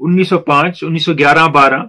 1905, 1911-12,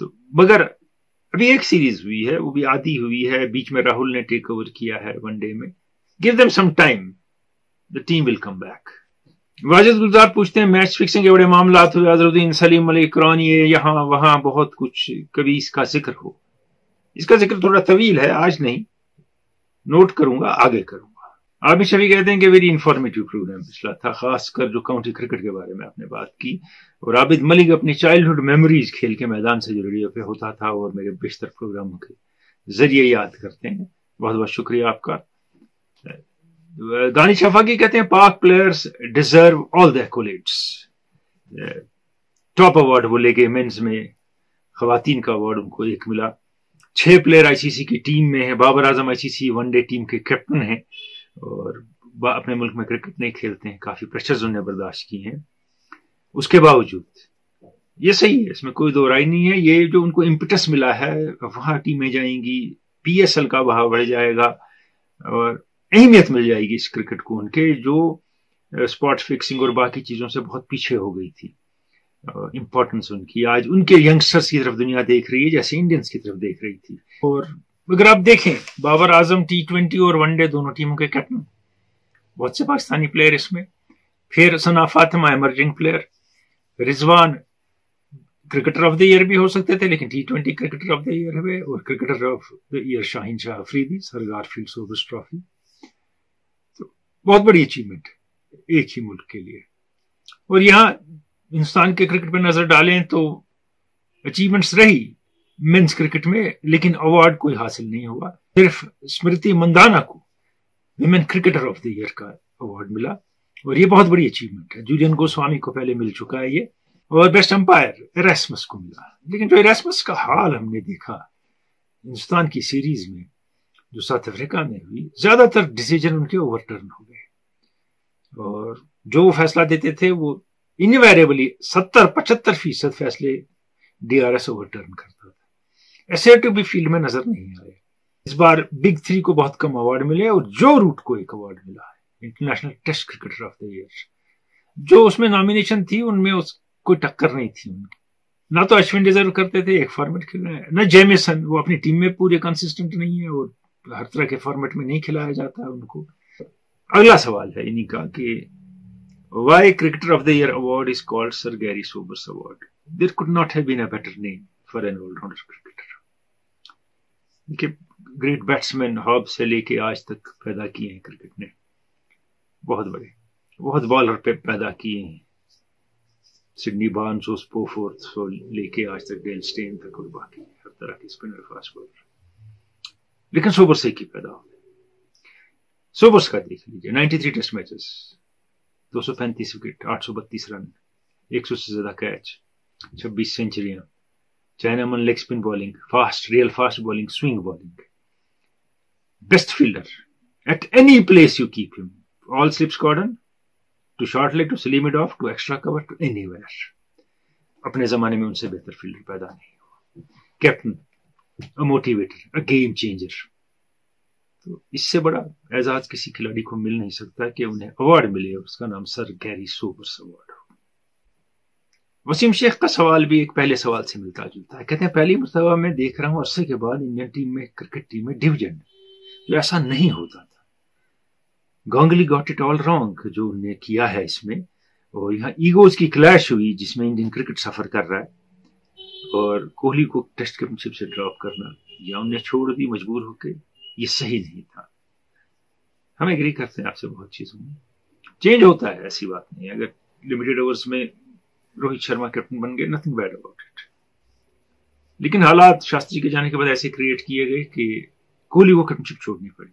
تو مگر ابھی ایک سیریز ہوئی ہے, وہ بھی آدھی ہوئی ہے, بیچ میں راہل نے ٹیک اوور کیا ہے ون ڈے میں. Gave them some time, the team will come back. Wajid Gulzar پوچھتے ہیں میچ فکسنگ کے بڑے معاملات ہوئے, اظہرالدین, سلیم علی کرانی, یہاں وہاں بہت کچھ, کبھی اس کا ذکر ہو. اس کا ذکر تھوڑا طویل ہے, آج نہیں, نوٹ کروں گا, آگے کروں گا. عامر شفیع کہتے ہیں کہ ویری انفارمیٹیو پروگرام پچھلا تھا, خاص کر جو کاؤنٹی کرکٹ کے بارے میں آپ نے بات کی. اور عابد ملک اپنی چائلڈہڈ میموریز کھیل کے میدان سے جو ریڈیو پہ ہوتا تھا اور میرے بیشتر پروگراموں کے ذریعے یاد کرتے ہیں. بہت بہت شکریہ آپ کا. دانش شفاقی کہتے ہیں پاک پلیئرز ڈیزرو آل دی ایکولیٹس. ٹاپ ایوارڈ وہ لے گئے مینز میں, خواتین کا ایوارڈ ان کو ایک ملا. 6 پلیئر آئی سی سی کی ٹیم میں ہیں. بابر اعظم آئی سی سی ون ڈے ٹیم کے کیپٹن ہیں اور اپنے ملک میں کرکٹ نہیں کھیلتے ہیں, کافی پریشرز انہوں نے برداشت کی ہیں. اس کے باوجود یہ صحیح ہے, اس میں کوئی دو رائے نہیں ہے. یہ جو ان کو امپٹس ملا ہے, وہاں ٹیمیں جائیں گی, پی ایس ایل کا بہاؤ بڑھ جائے گا اور اہمیت مل جائے گی اس کرکٹ کو, ان کے جو اسپاٹ فکسنگ اور باقی چیزوں سے بہت پیچھے ہو گئی تھی. امپورٹنس ان کی آج ان کے ینگسٹرز کی طرف دنیا دیکھ رہی ہے جیسے انڈینز کی طرف دیکھ رہی تھی. اور اگر آپ دیکھیں بابر اعظم T20 اور ون ڈے دونوں ٹیموں کے کیپٹن, بہت سے پاکستانی پلیئر اس میں. پھر Sana Fatima emerging player, Rizwan cricketer of the year بھی ہو سکتے تھے لیکن T20 cricketer of the year ہوئے, اور cricketer of the year Shaheen Shah Afridi, sir Garfield Sobers trophy. تو بہت بڑی اچیومنٹ ایک ہی ملک کے لیے. اور یہاں ہندوستان کے کرکٹ پہ نظر ڈالیں تو اچیومنٹس رہی مینس کرکٹ میں, لیکن ایوارڈ کوئی حاصل نہیں ہوا. صرف اسمرتی مندانا کو women cricketer of the year کا ایوارڈ ملا, اور یہ بہت بڑی اچیومنٹ ہے. جولین گوسوامی کو پہلے مل چکا ہے یہ, اور بیسٹ امپائر ایراسمس کو ملا. لیکن جو ایراسمس کا حال ہم نے دیکھا ہندوستان کی سیریز میں جو ساؤتھ افریقہ میں ہوئی, زیادہ تر ڈیسیجن ان کے اوور ٹرن ہو گئے, اور جو وہ فیصلہ دیتے تھے وہ انویریبلی 70-75% فیصلے D R S over turn کرتا تھا. ایسے بھی فیلڈ میں نظر نہیں آئے. اس بار بگ 3 کو بہت کم ایوارڈ ملے, اور جو روٹ کو ایک ایوارڈ ملا ہے international test cricketer of the year. جو اس میں نامینیشن تھی ان میں اس کوئی ٹکر نہیں تھی. نہ تو اشون ڈیزرو کرتے تھے ایک فارمیٹ کھیل رہے ہیں, نہ جیمیسن, وہ اپنی ٹیم میں پورے کنسسٹنٹ نہیں ہے اور ہر طرح کے فارمیٹ میں نہیں کھلایا جاتا ان کو. اگلا سوال ہے انہی کا کہ why cricketer of the year award is called Sir Gary Sobers Award? There could not have been a better name for an all-rounder cricketer. کہ گریٹ بیٹسمین ہاب سے لے کے آج تک پیدا کیے ہیں کرکٹ نے, بہت بڑے, بہت بالر پہ پیدا کیے ہیں, سڈنی بارنز, اسپوفورتھ سے لے کے آج تک ڈیل سٹین تک, اور باقی ہر طرح کے اسپنر, فاسٹ بالر. لیکن سوبرس ایک ہی پیدا ہو گئے. سوبرس کا دیکھ لیجیے 93 ٹیسٹ میچز, 235 وکٹ, 832 رن, 100 سے زیادہ کیچ, 26 سینچریاں, chinaman leg spin bowling, fast, real fast bowling, swing bowling, best fielder at any place you keep him, all slips cordon to short leg to silly mid off to extra cover to anywhere. اپنے زمانے میں ان سے بہتر fielder پیدا نہیں ہوا. Captain, a motivator, a game changer. تو اس سے بڑا اعزاز کسی کھلاڑی کو مل نہیں سکتا کہ انہیں ایوارڈ ملے, اور اس کا نام سر گیری سوبرس ایوارڈ ہو. وسیم شیخ کا سوال بھی ایک پہلے سوال سے ملتا جلتا ہے. کہتے ہیں پہلی مرتبہ میں دیکھ رہا ہوں عرصے کے بعد انڈین ٹیم میں, کرکٹ ٹیم میں ڈویژن, جو ایسا نہیں ہوتا تھا. گانگلی گاٹ اٹ آل رانگ جو انہوں نے کیا ہے اس میں, اور یہاں ایگوز کی کلیش ہوئی جس میں انڈین کرکٹ سفر کر رہا ہے, اور کوہلی کو ٹیسٹ کیپٹن شپ سے ڈراپ کرنا یا انہیں چھوڑ دی مجبور ہو کے, یہ صحیح نہیں تھا. ہم ایگری کرتے ہیں آپ سے بہت چیزوں میں, چینج ہوتا ہے, ایسی بات نہیں. اگر لمیٹڈ اوورز میں روہت شرما کیپٹن بن گئے, نتھنگ بیڈ اباؤٹ اٹ. لیکن حالات شاستری کے جانے کے بعد ایسے کریٹ کیے گئے کہ کوہلی کو کیپٹن شپ چھوڑنی پڑی,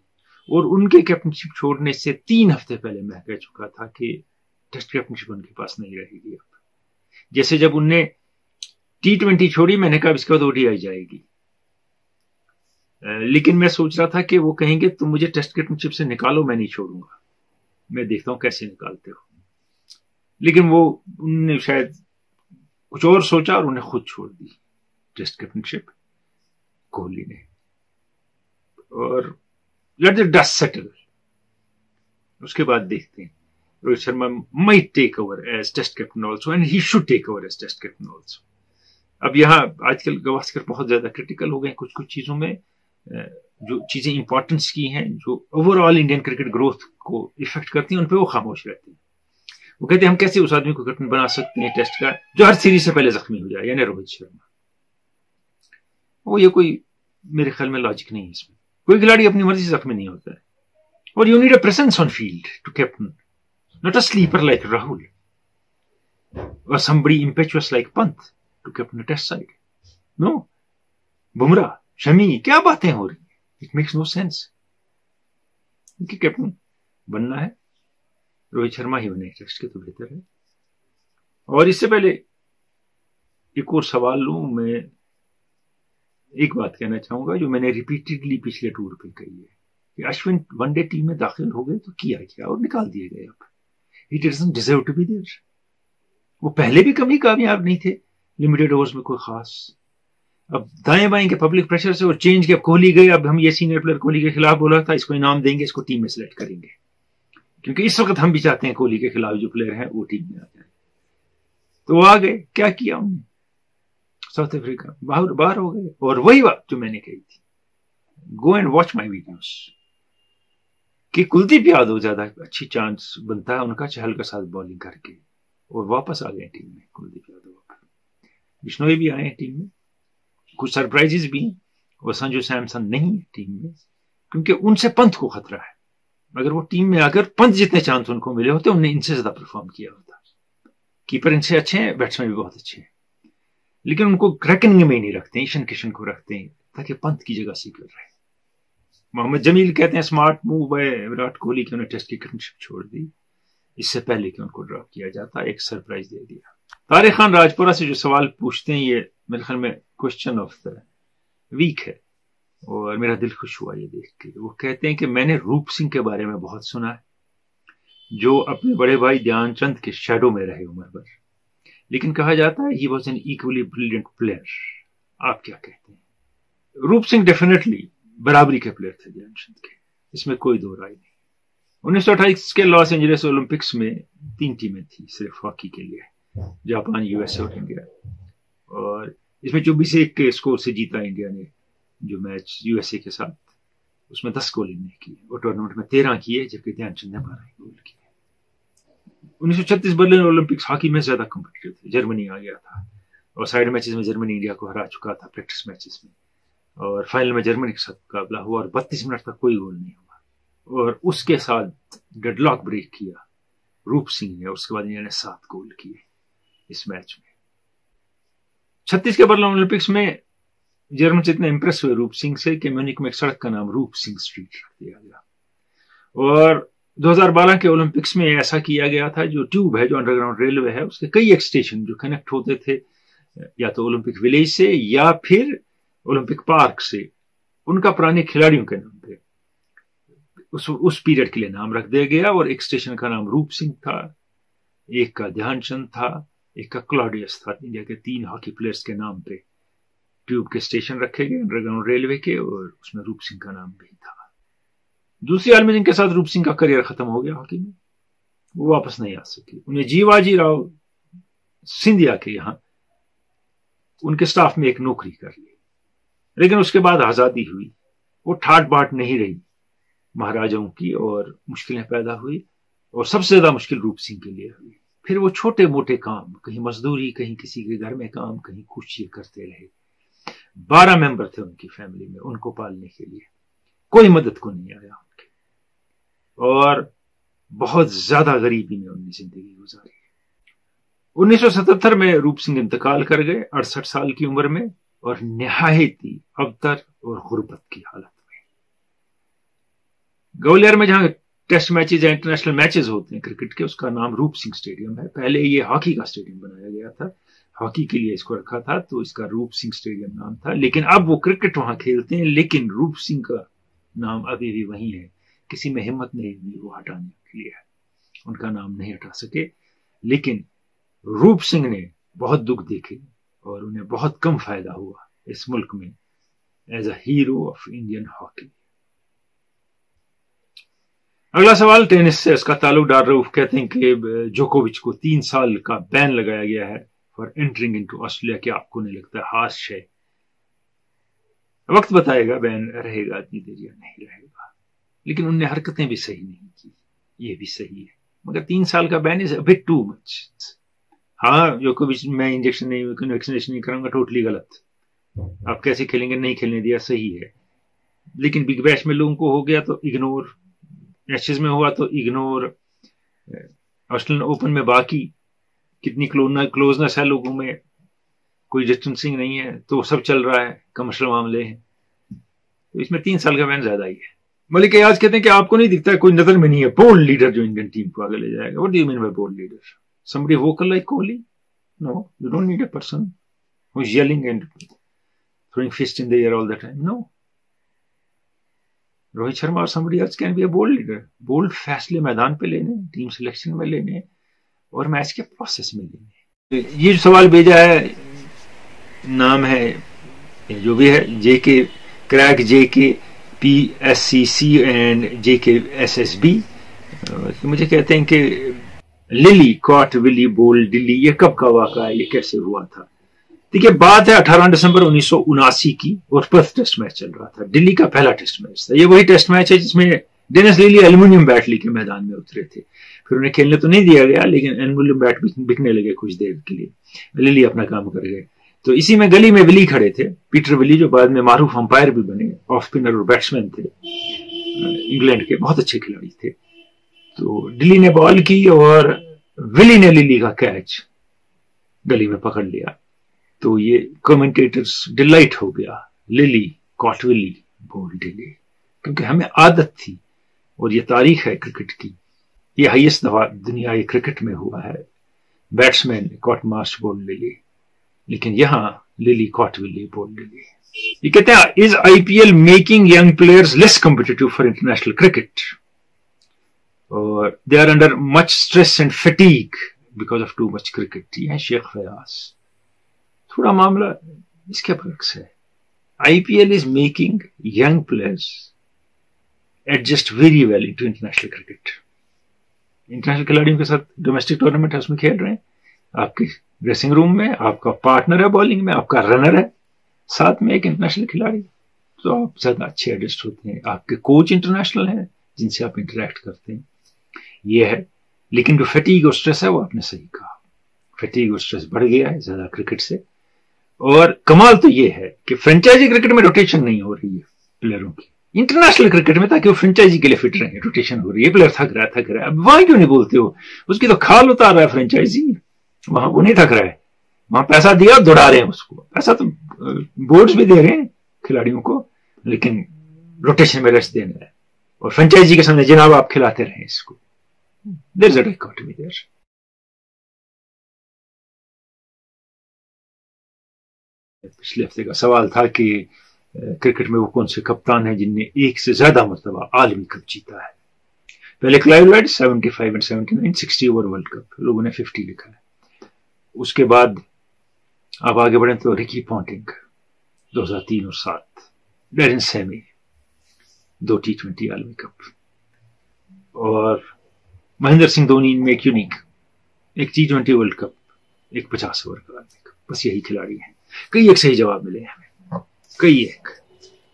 اور ان کے کیپٹن شپ چھوڑنے سے 3 ہفتے پہلے میں کہہ چکا تھا کہ ٹیسٹ کیپٹن شپ ان کے پاس نہیں رہے گی. اب جیسے جب ان نے T20 چھوڑی, میں نے کہا اس کے بعد ODI جائے گی, لیکن میں سوچ رہا تھا کہ وہ کہیں گے تم مجھے ٹیسٹ کیپٹن شپ سے نکالو, میں نہیں چھوڑوں گا, میں دیکھتا ہوں کیسے نکالتے ہو. لیکن وہ انہوں نے شاید کچھ اور سوچا اور انہیں خود چھوڑ دی ٹیسٹ کیپٹن شپ کوہلی نے. اور لیٹ دی ڈسٹ سیٹل, اس کے بعد دیکھتے ہیں. Rohit Sharma might take over as test captain also, and he should take over as test captain also. اب یہاں آج کل گواسکر بہت زیادہ کرٹیکل ہو گئے کچھ چیزوں میں، جو چیزیں امپورٹنس کی ہیں، جو over all Indian cricket growth کو افیکٹ کرتی ہیں، ان پہ وہ خاموش رہتے ہیں. وہ کہتے ہیں ہم کیسے اس آدمی کو کیپٹن بنا سکتے ہیں ٹیسٹ کا جو ہر سیریز سے پہلے زخمی ہو جائے، یعنی روہت شرما. وہ یہ کوئی میرے خیال میں لاجک نہیں ہے اس میں. کوئی کھلاڑی اپنی مرضی سے زخمی نہیں ہوتا ہے. اور you need a presence on field to captain, not a sleeper like Rahul اور somebody impetuous like Pant to captain a test side. No. بمراہ، شمی، کیا باتیں ہو رہی ہیں؟ It makes no sense. ان کی کیپٹن بننا ہے روہت شرما ہی بنے ٹیسٹ کے تو بہتر ہے. اور اس سے پہلے ایک اور سوال لوں، میں ایک بات کہنا چاہوں گا جو میں نے ریپیٹڈلی پچھلے ٹور پہ کہی ہے کہ اشون ون ڈے ٹیم میں داخل ہو گئے تو کیا اور نکال دیے گئے. اب He doesn't deserve to be there. وہ پہلے بھی کبھی کامیاب نہیں تھے لمیٹڈ اوورز میں کوئی خاص. اب دائیں بائیں کے پبلک پریشر سے وہ چینج کے، اب کوہلی گئے، اب ہم یہ سینئر پلیئر کوہلی کے خلاف بولا تھا اس کو انعام دیں گے، اس کو ٹیم میں سلیکٹ کریں گے، کیونکہ اس وقت ہم بھی چاہتے ہیں کوہلی کے خلاف جو پلیئر ہیں وہ ٹیم میں آ جائیں. تو وہ آ گئے، کیا کیا انہوں نے؟ ساؤتھ افریقہ باہر ہو گئے. اور وہی بات جو میں نے کہی تھی، go and watch my videos, کہ کلدیپ یادو زیادہ اچھی چانس بنتا ہے ان کا چہل کے ساتھ بالنگ کر کے. اور واپس آ گئے ٹیم میں کلدیپ یادو. بشنوئی بھی آئے ہیں ٹیم میں، کچھ سرپرائزز بھی ہیں، اور سنجو سیمسن نہیں ہے ٹیم میں کیونکہ ان سے پنت کو خطرہ ہے. اگر وہ ٹیم میں اگر پنت جتنے چانس ان کو ملے ہوتے انہوں نے ان سے زیادہ پرفارم کیا ہوتا. کیپر ان سے اچھے ہیں، بیٹسمین بھی بہت اچھے ہیں، لیکن ان کو ریکننگ میں ہی نہیں رکھتے ہیں، ایشن کشن کو رکھتے ہیں تاکہ پنت کی جگہ سیکر رہے. محمد جمیل کہتے ہیں smart move by Virat Kohli کہ انہوں نے ٹیسٹ کی کیپٹنشپ چھوڑ دی اس سے پہلے کہ ان کو ڈراپ کیا جاتا، ایک سرپرائز دے دیا. طارق خان راجپورہ سے جو سوال پوچھتے ہیں یہ میرے خیال میں کوشچن آف دا ویک ہے، اور میرا دل خوش ہوا یہ دیکھ کے. وہ کہتے ہیں کہ میں نے روپ سنگھ کے بارے میں بہت سنا ہے جو اپنے بڑے بھائی دھیان چند کے شیڈو میں رہے عمر بھر، لیکن کہا جاتا ہے he was an equally brilliant player. آپ کیا کہتے ہیں؟ روپ سنگھ ڈیفینیٹلی برابری کے پلیئر تھے دھیان چند کے، اس میں کوئی دو رائے نہیں. 1928 کے لاس اینجلس اولمپکس میں 3 ٹیمیں تھیں صرف ہاکی کے لیے، جاپان، یو ایس اے اور انڈیا. اور اس میں 24-1 کے اسکور سے جیتا انڈیا نے جو میچ یو ایس اے کے ساتھ. اس میں 10 گول ان نے کیے اور ٹورنامنٹ میں 13 کیے، جبکہ دھیان چند نے 12 گول کیے. 1936 برلن اولمپکس ہاکی میں زیادہ کمپٹیٹو تھے، جرمنی آ گیا تھا اور سائیڈ میچز میں جرمنی انڈیا کو ہرا چکا تھا پریکٹس میچز میں، اور فائنل میں جرمنی کے ساتھ مقابلہ ہوا اور 32 منٹ تک کوئی گول نہیں ہوا. اور اس کے ساتھ ڈیڈ لاک بریک کیا روپ سنگھ نے، اور اس کے بعد انہوں نے 7 گول کیے اس میچ میں. 36 کے برلن اولمپکس میں جرمن سے اتنے امپریس ہوئے روپ سنگھ سے کہ میونک میں ایک سڑک کا نام روپ سنگھ اسٹریٹ رکھ دیا گیا. اور 2012 کے اولمپکس میں ایسا کیا گیا تھا، جو ٹیوب ہے جو انڈر گراؤنڈ ریلوے ہے اس کے کئی ایک اسٹیشن جو کنیکٹ ہوتے تھے یا تو اولمپک ولیج سے یا پھر اولمپک پارک سے، ان کا پرانے کھلاڑیوں کے نام پہ اس پیریڈ کے لیے نام رکھ دیا گیا. اور ایک اسٹیشن کا نام روپ سنگھ تھا، ایک کا دھیان چند تھا، ایک کا کلاڈیس تھا. انڈیا کے 3 ہاکی پلیئرز کے نام پہ ٹیوب کے اسٹیشن رکھے گئے انڈر گراؤنڈ ریلوے کے، اور اس میں روپ سنگھ کا نام بھی تھا. دوسری عالمی جنگ کے ساتھ روپ سنگھ کا کریئر ختم ہو گیا ہاکی میں، وہ واپس نہیں آ سکے. انہیں جیواجی راؤ سندھیا کے یہاں ان کے سٹاف میں ایک نوکری کر لی، لیکن اس کے بعد آزادی ہوئی، وہ ٹھاٹ باٹ نہیں رہی مہاراجاؤں کی، اور مشکلیں پیدا ہوئی، اور سب سے زیادہ مشکل روپ سنگھ کے لیے ہوئی. پھر وہ چھوٹے موٹے کام، کہیں مزدوری، کہیں کسی کے گھر میں کام، کہیں کچھ یہ کرتے رہے. 12 ممبر تھے ان کی فیملی میں، ان کو پالنے کے لیے کوئی مدد کو نہیں آیا ان کے، اور بہت زیادہ غریبی میں انہوں نے زندگی گزاری. 1977 میں روپ سنگھ انتقال کر گئے 68 سال کی عمر میں، اور نہایت ہی ابتر اور غربت کی حالت میں. گولیار میں جہاں ٹیسٹ میچز یا انٹرنیشنل میچز ہوتے ہیں کرکٹ کے، اس کا نام روپ سنگھ اسٹیڈیم ہے. پہلے یہ ہاکی کا اسٹیڈیم بنایا گیا تھا، ہاکی کے لیے اس کو رکھا تھا، تو اس کا روپ سنگھ اسٹیڈیم نام تھا. لیکن اب وہ کرکٹ وہاں کھیلتے ہیں، لیکن روپ سنگھ کا نام ابھی بھی وہی ہے. کسی میں ہمت نہیں ہوئی وہ ہٹانے کے لیے، ان کا نام نہیں ہٹا سکے. لیکن روپ سنگھ نے بہت دکھ دیکھے اور انہیں بہت کم فائدہ ہوا اس ملک میں as a hero of Indian hockey. اگلا سوال ٹینس سے، اس کا تعلق ڈار روف کہتے ہیں کہ جوکووچ کو 3 سال کا بین لگایا گیا ہے فار اینٹرنگ انٹو آسٹریلیا. کیا آپ کو نہیں لگتا ہے ہارش ہے؟ وقت بتائے گا بین رہے گا اتنی دیر یا نہیں رہے گا. لیکن ان نے حرکتیں بھی صحیح نہیں کی، یہ بھی صحیح ہے. مگر 3 سال کا بین از بٹ ٹو مچ. ہاں جوکووچ میں انجیکشن نہیں ویکسینیشن نہیں کروں گا، ٹوٹلی غلط. آپ کیسے کھیلیں گے؟ نہیں کھیلنے دیا، صحیح ہے. لیکن بگ بیش میں لوگوں کو ہو گیا تو اگنور، ایشز میں ہوا تو اگنور، آسٹریلین اوپن میں باقی کتنی کلوزنس ہے لوگوں میں، کوئی ڈسٹنسنگ نہیں ہے، تو سب چل رہا ہے، کمرشل معاملے ہیں. تو اس میں 3 سال کا بین زیادہ ہی ہے. ملک ایاز کہتے ہیں کہ آپ کو نہیں دکھتا ہے، کوئی نظر میں نہیں ہے بولڈ لیڈر جو انڈین ٹیم کو آگے لے جائے گا. What do you mean by bold leader? somebody vocal like Kohli? No, you don't need a person who's yelling and throwing fists in the air all the time. No. Rohit Sharma or somebody else can be a bold leader. Bold فیصلے میدان پہ لینے، team selection میں لینے اور match کے process میں لینے. یہ جو سوال بھیجا ہے، نام ہے جو بھی ہے جے کے کریک، جے کے PSCC اینڈ جے کے SSB. مجھے کہتے ہیں کہ للی کاٹ ولی بول ڈلی، یہ کب کا واقعہ ہے؟ یہ کیسے ہوا تھا؟ دیکھیے بات ہے 18 دسمبر 1979 کی، اور پرتھ ٹیسٹ میچ چل رہا تھا. دلی کا پہلا ٹیسٹ میچ تھا. یہ وہی ٹیسٹ میچ ہے جس میں ڈینس لیلی ایلومینیم بیٹ لے کے میدان میں اترے تھے. پھر انہیں کھیلنے تو نہیں دیا گیا، لیکن ایلومینیم بیٹ بکنے لگے کچھ دیر کے لیے. للی اپنا کام کر گئے. تو اسی میں گلی میں ولی کھڑے تھے، پیٹر ولی، جو بعد میں معروف امپائر بھی بنے، آف اسپنر اور بیٹسمین تھے، انگلینڈ کے بہت اچھے کھلاڑی تھے. تو ڈلی نے بال کی اور ولی نے للی کا کیچ گلی میں پکڑ لیا. تو یہ کمنٹیٹرز ڈیلائٹ ہو گیا، للی کاٹ ولی بول ڈلی، کیونکہ ہمیں عادت تھی، اور یہ تاریخ ہے کرکٹ کی. یہ ہائیسٹ دفعہ دنیا کرکٹ میں ہوا ہے بیٹسمین کاٹ مارش بول للی، لیکن یہاں للی کاٹ ولی بول ڈلی. یہ کہتے ہیں is IPL making young players less competitive for international cricket, اور they are under much stress and fatigue because of too much cricket. یہ ہے شیخ فیاض. تھوڑا معاملہ اس کے برعکس ہے. IPL is making young players adjust very well into international cricket. International کھلاڑیوں کے ساتھ ڈومیسٹک ٹورنامنٹ ہے، اس میں کھیل رہے ہیں. آپ کے ڈریسنگ روم میں آپ کا پارٹنر ہے، بالنگ میں آپ کا رنر ہے، ساتھ میں ایک انٹرنیشنل کھلاڑی، تو آپ زیادہ اچھے ایڈجسٹ ہوتے ہیں. آپ کے کوچ انٹرنیشنل ہیں جن سے آپ انٹریکٹ کرتے ہیں. یہ ہے. لیکن جو فٹیگ اور اسٹریس ہے وہ آپ نے صحیح کہا، فٹیگ اور اسٹریس بڑھ گیا ہے زیادہ کرکٹ سے. اور کمال تو یہ ہے کہ فرنچائزی کرکٹ میں روٹیشن نہیں ہو رہی ہے پلیئروں کی. انٹرنیشنل کرکٹ میں تاکہ وہ فرنچائزی کے لیے فٹ رہے ہیں، روٹیشن ہو رہی ہے. پلیئر تھک رہا ہے. اب وہاں کیوں نہیں بولتے ہو؟ اس کی تو کھال اتار رہا ہے فرنچائزی، وہاں وہ نہیں تھک رہا ہے. وہاں پیسہ دیا دوڑا رہے ہیں اس کو. پیسہ تو بورڈز بھی دے رہے ہیں کھلاڑیوں کو، لیکن روٹیشن میں ریسٹ دینا ہے. اور فرنچائزی کے سامنے جناب آپ کھلاتے رہیں اس کو. There's a dichotomy there. پچھلے ہفتے کا سوال تھا کہ کرکٹ میں وہ کون سے کپتان ہیں جن نے ایک سے زیادہ مرتبہ عالمی کپ جیتا ہے. پہلے Clive Lloyd 75 and 79 60 over world cup, لوگوں نے 50 لکھا ہے. اس کے بعد آپ آگے بڑھیں تو رکی پونٹنگ 2003 اور 7، ڈیرن سیمی 2 T20 عالمی کپ، اور مہندر سنگھ دھونی میں ایک یونیک، ایک T20 ورلڈ کپ، ایک 50 اوور کا عالمی کپ. بس یہی کھلاڑی ہیں. کئی ایک صحیح جواب ملے ہمیں، کئی ایک.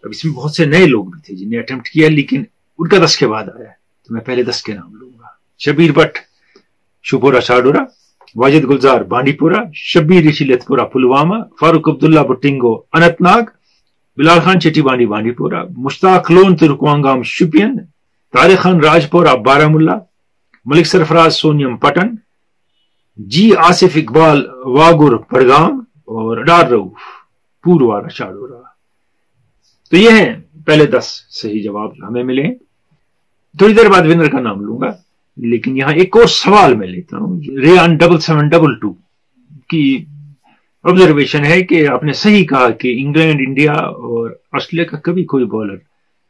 اب اس میں بہت سے نئے لوگ بھی تھے جن نے اٹمپٹ کیا، لیکن ان کا 10 کے بعد آیا ہے. تو میں پہلے 10 کے نام لوں گا. شبیر بٹ شپورہ چاڈورا، واجد گلزار بانڈی پورہ، شبیر رشی لت پورہ پلوامہ، فاروق عبداللہ بٹنگو اننت ناگ، بلال خان چٹی بانڈی بانڈی پورہ، مشتاق لون ترکوانگام شپین، طارق خان راجپورہ بارہ ملا، ملک سرفراز سونیم پٹن، جی آصف اقبال واگور پڑگام، اور ڈار روف پوروارا چاڈورا. تو یہ ہیں پہلے 10 صحیح جواب جو ہمیں ملے. تھوڑی دیر بعد ونر کا نام لوں گا، لیکن یہاں ایک اور سوال میں لیتا ہوں. ریان 7722 کی آبزرویشن ہے کہ آپ نے صحیح کہا کہ انگلینڈ، انڈیا اور آسٹریلیا کا کبھی کوئی بالر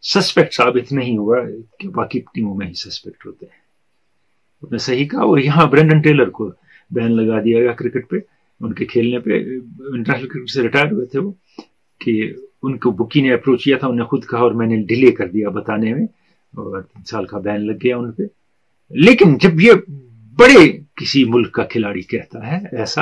سسپیکٹ ثابت نہیں ہوا، کہ باقی ٹیموں میں ہی سسپیکٹ ہوتے ہیں. آپ نے صحیح کہا. اور یہاں برینڈن ٹیلر کو بین لگا دیا گیا کرکٹ پہ، ان کے کھیلنے پہ. انٹرنیشنل کرکٹ سے ریٹائر ہوئے تھے وہ، کہ ان کو بکی نے اپروچ کیا تھا، انہوں نے خود کہا اور میں نے ڈیلے کر دیا بتانے میں، اور 3 سال کا بین لگ گیا ان پہ. لیکن جب یہ بڑے کسی ملک کا کھلاڑی کہتا ہے ایسا،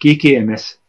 KKMS